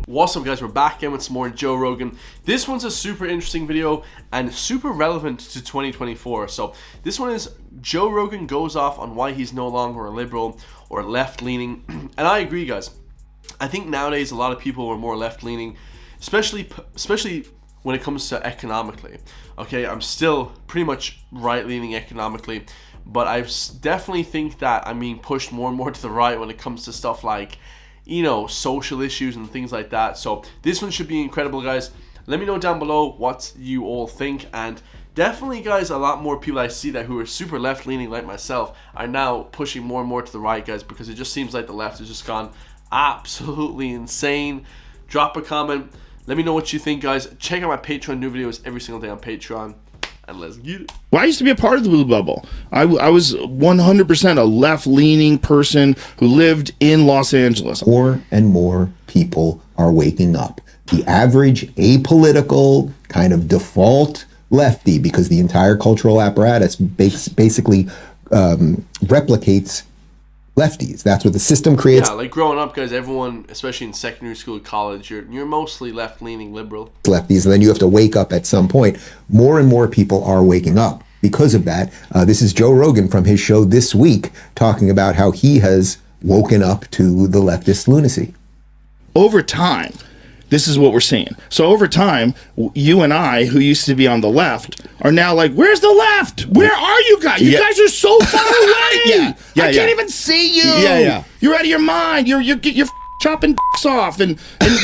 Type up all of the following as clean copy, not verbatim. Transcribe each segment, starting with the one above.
What's up guys, we're back again with some more Joe Rogan. This one's a super interesting video and super relevant to 2024. So this one is Joe Rogan goes off on why he's no longer a liberal or left-leaning. And I agree guys. I think nowadays a lot of people are more left-leaning, especially when it comes to economically. Okay, I'm still pretty much right-leaning economically, but I definitely think that I'm being pushed more and more to the right when it comes to stuff like, you know, social issues and things like that. So this one should be incredible guys. Let me know down below what you all think, and definitely guys, a lot more people I see that who are super left leaning like myself are now pushing more and more to the right guys, because it just seems like the left has just gone absolutely insane. Drop a comment, let me know what you think guys. Check out my Patreon, new videos every single day on Patreon, and let's get it. Well, I used to be a part of the Blue Bubble. I was 100% a left-leaning person who lived in Los Angeles. More and more people are waking up. The average apolitical kind of default lefty, because the entire cultural apparatus basically replicates lefties. That's what the system creates. Yeah, like growing up guys, everyone, especially in secondary school, college, you're mostly left-leaning liberal. Lefties, and then you have to wake up at some point. More and more people are waking up because of that. This is Joe Rogan from his show This Week, talking about how he has woken up to the leftist lunacy. Over time, this is what we're seeing. So over time, you and I, who used to be on the left, are now like, where's the left? Where are you guys? You guys are so far away. I can't even see you. You're out of your mind. You're chopping dicks off and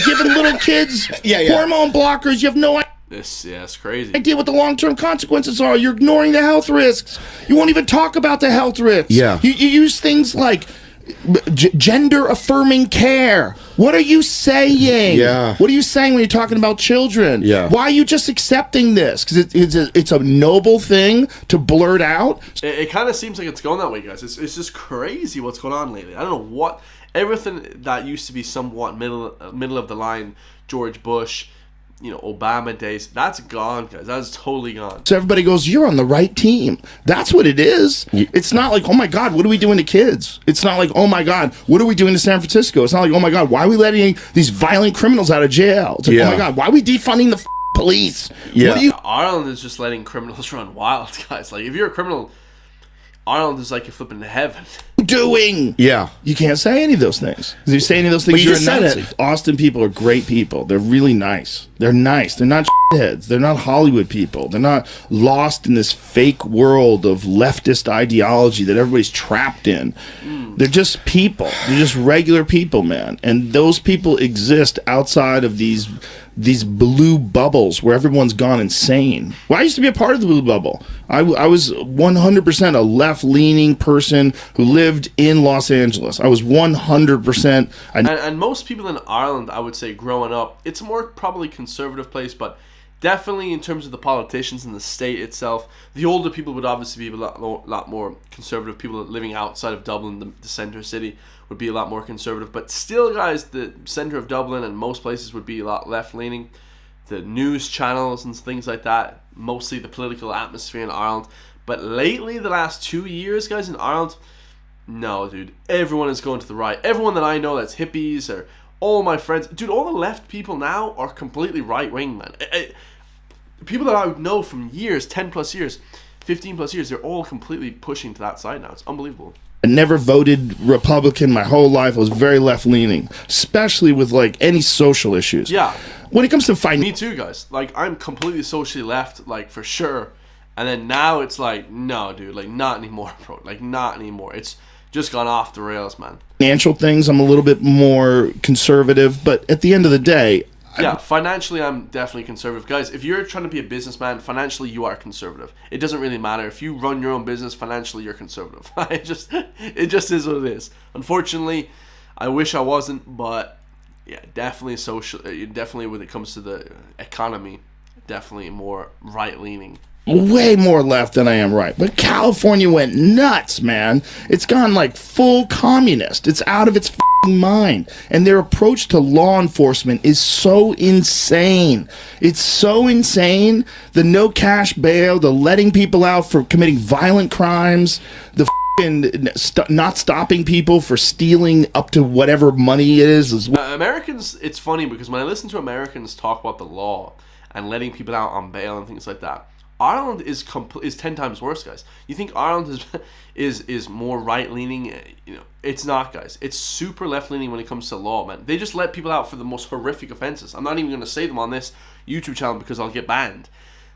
giving little kids hormone blockers. You have no idea. It's crazy. Idea what the long-term consequences are. You're ignoring the health risks. You won't even talk about the health risks. You use things like gender-affirming care. What are you saying? What are you saying when you're talking about children? Why are you just accepting this? Because it's a noble thing to blurt out. It kind of seems like it's going that way, guys. It's just crazy what's going on lately. I don't know what, everything that used to be somewhat middle of the line, George Bush, you know, Obama days, that's gone, guys. That's totally gone. So everybody goes, you're on the right team. That's what it is. It's not like, oh my God, what are we doing to kids? It's not like, oh my God, what are we doing to San Francisco? It's not like, oh my God, why are we letting these violent criminals out of jail? It's like, oh my God, why are we defunding the police? Ireland is just letting criminals run wild, guys. Like, if you're a criminal, Ireland is like you're flipping to heaven. You can't say any of those things. If you say any of those things, you're a Nazi. Austin people are great people. They're really nice. They're nice. They're not heads. They're not Hollywood people. They're not lost in this fake world of leftist ideology that everybody's trapped in. They're just people. They're just regular people, man. And those people exist outside of these blue bubbles where everyone's gone insane. Well, I used to be a part of the Blue Bubble. I was 100% a left-leaning person who lived in Los Angeles. I was 100%. And most people in Ireland, I would say, growing up, it's a more probably conservative place, but definitely in terms of the politicians and the state itself, the older people would obviously be a lot more conservative. People living outside of Dublin, the center city, would be a lot more conservative. But still, guys, the center of Dublin and most places would be a lot left-leaning. The news channels and things like that, mostly the political atmosphere in Ireland. But lately, the last 2 years, guys, in Ireland, no, dude, everyone is going to the right. Everyone that I know that's hippies, or all my friends, dude, all the left people now are completely right-wing, man. People that I would know from years, 10 plus years, 15 plus years, they're all completely pushing to that side now. It's unbelievable. I never voted Republican my whole life. I was very left-leaning, especially with like any social issues. When it comes to fighting, me too, guys. Like, I'm completely socially left, like, for sure. And then now it's like, no, dude, like, not anymore, bro. Like, not anymore. It's just gone off the rails, man. Financial things, I'm a little bit more conservative, but at the end of the day, financially, I'm definitely conservative. Guys, if you're trying to be a businessman, financially, you are conservative. It doesn't really matter. If you run your own business, financially, you're conservative. it just is what it is. Unfortunately, I wish I wasn't, but yeah, definitely definitely when it comes to the economy, definitely more right-leaning. Way more left than I am right. But California went nuts, man. It's gone like full communist. It's out of its mind. And their approach to law enforcement is so insane. It's so insane. The no cash bail, the letting people out for committing violent crimes, the not stopping people for stealing up to whatever money it is. Americans, it's funny because when I listen to Americans talk about the law and letting people out on bail and things like that, Ireland is 10 times worse, guys. You think Ireland is more right leaning? You know, it's not, guys. It's super left leaning when it comes to law, man. They just let people out for the most horrific offenses. I'm not even going to say them on this YouTube channel because I'll get banned.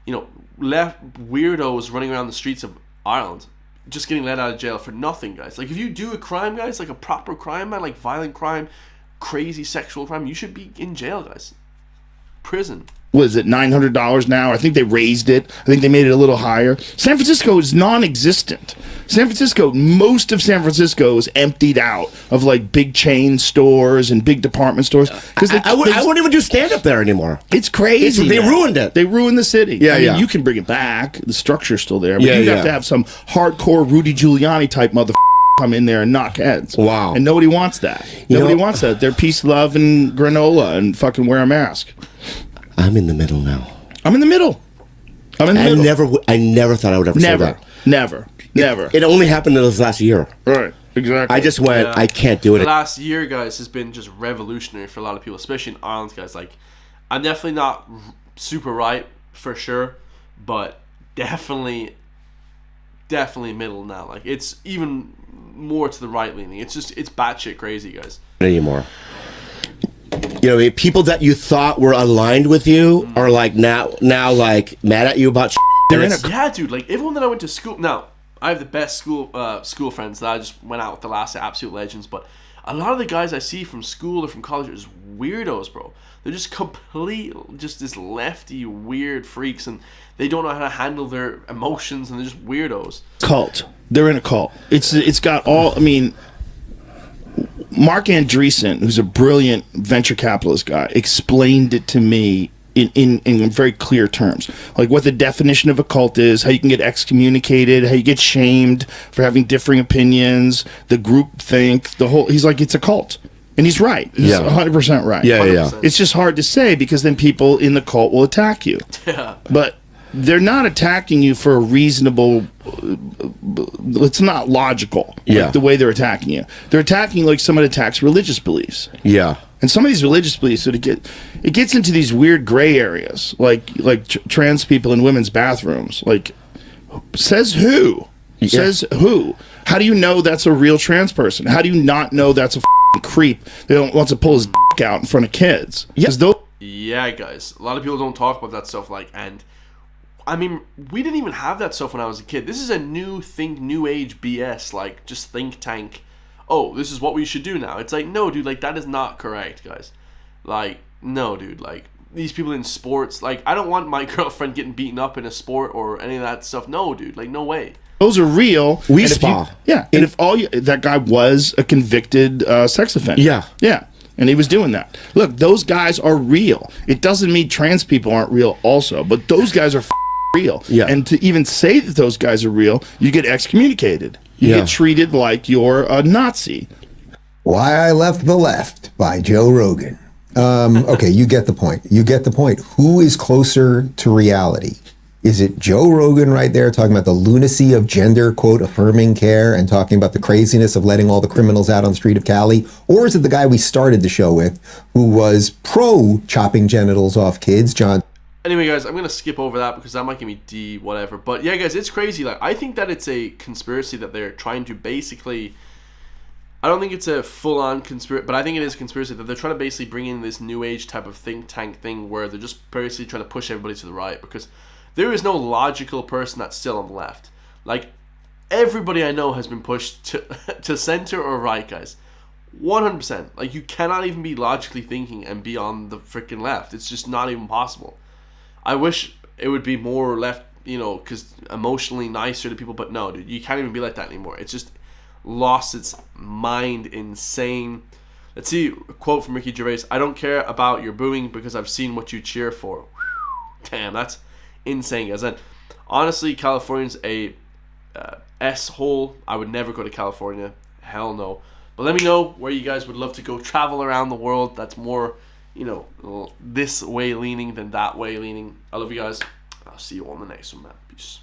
You know, left weirdos running around the streets of Ireland just getting let out of jail for nothing, guys. Like, if you do a crime, guys, like a proper crime, man, like violent crime, crazy sexual crime, you should be in jail, guys. Prison. What is it, $900 now? I think they raised it. I think they made it a little higher. San Francisco is non-existent. Most of San Francisco is emptied out of like big chain stores and big department stores. I won't even do stand-up there anymore. It's crazy. They ruined it. They ruined the city. Yeah, I mean, you can bring it back. The structure's still there. But you'd have to have some hardcore Rudy Giuliani type motherfucker come in there and knock heads. Wow. And nobody wants that. Nobody wants that. They're peace, love, and granola and fucking wear a mask. I'm in the middle now. I'm in the middle. I never thought I would ever say that. Never. It only happened in this last year. Right. Exactly. I just went, I can't do it. The last year, guys, has been just revolutionary for a lot of people, especially in Ireland, guys. Like, I'm definitely not super right, for sure, but definitely middle now. Like, it's even more to the right leaning. It's batshit crazy, guys. Anymore. You know, people that you thought were aligned with you are like now like mad at you about yeah, dude. Like, everyone that I went to school. Now, I have the best school friends that I just went out with the last absolute legends. But a lot of the guys I see from school or from college are just weirdos, bro. They're just just this lefty weird freaks, and they don't know how to handle their emotions, and they're just weirdos. Cult. They're in a cult. It's got all. I mean, Mark Andreessen, who's a brilliant venture capitalist guy, explained it to me in very clear terms, like what the definition of a cult is, how you can get excommunicated, how you get shamed for having differing opinions, the group think, the whole. He's like, it's a cult, and he's right. He's 100% right. Yeah. It's just hard to say because then people in the cult will attack you. Yeah. But they're not attacking you for a reasonable. It's not logical. Yeah. Like the way they're attacking you. They're attacking like someone attacks religious beliefs. Yeah. And some of these religious beliefs, it gets into these weird gray areas, like trans people in women's bathrooms. Like, says who? Yeah. Says who? How do you know that's a real trans person? How do you not know that's a creep that wants to pull his dick out in front of kids? Yeah, guys. A lot of people don't talk about that stuff. Like, and I mean, we didn't even have that stuff when I was a kid. This is a new age BS. Like, just think tank. Oh, this is what we should do now. It's like, no, dude, like, that is not correct, guys. Like, no, dude, like, these people in sports, like, I don't want my girlfriend getting beaten up in a sport or any of that stuff. No, dude, like, no way. Those are real. We spa. Yeah, and if that guy was a convicted sex offender. Yeah. And he was doing that. Look, those guys are real. It doesn't mean trans people aren't real also, but those guys are real. Yeah. And to even say that those guys are real, you get excommunicated. You get treated like you're a Nazi. Why I Left the Left by Joe Rogan. Okay, you get the point. Who is closer to reality? Is it Joe Rogan right there talking about the lunacy of gender, quote, affirming care and talking about the craziness of letting all the criminals out on the street of Cali? Or is it the guy we started the show with who was pro chopping genitals off kids, John? Anyway, guys, I'm going to skip over that because that might give me D, whatever. But yeah, guys, it's crazy. Like, I think that it's a conspiracy that they're trying to basically... I don't think it's a full-on conspiracy, but I think it is a conspiracy that they're trying to basically bring in this new age type of think tank thing where they're just basically trying to push everybody to the right because there is no logical person that's still on the left. Like, everybody I know has been pushed to center or right, guys. 100%. Like, you cannot even be logically thinking and be on the freaking left. It's just not even possible. I wish it would be more left, you know, because emotionally nicer to people, but no, dude, you can't even be like that anymore. It's just lost its mind, insane. Let's see, a quote from Ricky Gervais. I don't care about your booing because I've seen what you cheer for. Damn, that's insane, guys. And honestly, California's a S-hole. I would never go to California. Hell no. But let me know where you guys would love to go travel around the world. That's more, you know, this way leaning than that way leaning. I love you guys. I'll see you on the next one, man. Peace.